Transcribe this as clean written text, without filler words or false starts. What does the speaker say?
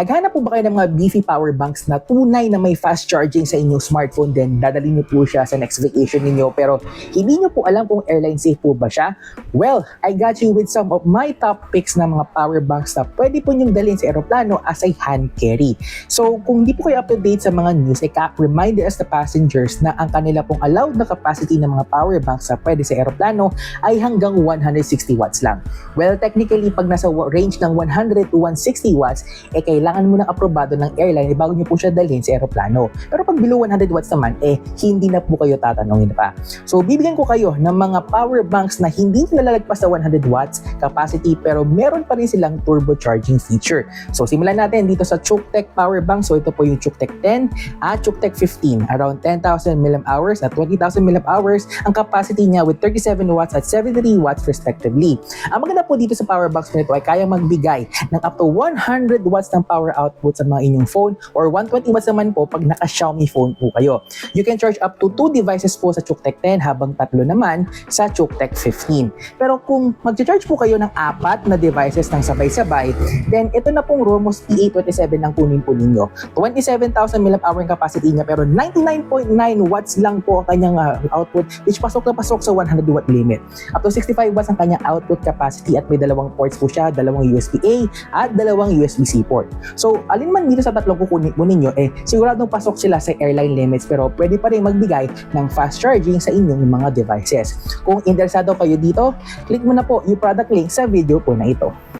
Naghanap po ba kayo ng mga beefy power banks na tunay na may fast charging sa inyong smartphone, then dadalhin niyo po siya sa next vacation ninyo pero hindi niyo po alam kung airline safe po ba siya? Well, I got you with some of my top picks na mga power banks na pwede po niyong dalhin sa aeroplano as a hand carry. So kung hindi po kayo up to date sa mga news, reminder as the passengers na ang kanila pong allowed na capacity ng mga power banks na pwede sa aeroplano ay hanggang 160 watts lang. Well, technically pag nasa range ng 100 to 160 watts, kailangan mo ng aprobado ng airline bago nyo po siya dalhin sa aeroplano. Pero pag below 100 watts naman, hindi na po kayo tatanungin pa. So, bibigyan ko kayo ng mga power banks na hindi nalalagpas sa 100 watts capacity pero meron pa rin silang turbocharging feature. So, simulan natin dito sa ChookTech power bank. So, ito po yung ChookTech 10 at ChookTech 15. Around 10,000 mAh at 20,000 mAh ang capacity niya with 37 watts at 73 watts respectively. Ang maganda po dito sa power banks nito ay kayang magbigay ng up to 100 watts ng power output sa mga inyong phone or 120 watts naman po pag naka-Xiaomi phone po kayo. You can charge up to 2 devices po sa ChookTech 10 habang 3 naman sa ChookTech 15. Pero kung mag-charge po kayo ng 4 na devices ng sabay-sabay, then ito na pong Romos PA27 ang kunin po ninyo. 27,000 mAh ang capacity niya pero 99.9 watts lang po ang kanyang output, which pasok na pasok sa 100 watt limit. Up to 65 watts ang kanyang output capacity at may dalawang ports po siya, dalawang USB-A at dalawang USB-C port. So, alin man dito sa tatlong kukunin po ninyo, siguradong pasok sila sa airline limits pero pwede pa rin magbigay ng fast charging sa inyong mga devices. Kung interesado kayo dito, click mo na po yung product link sa video po na ito.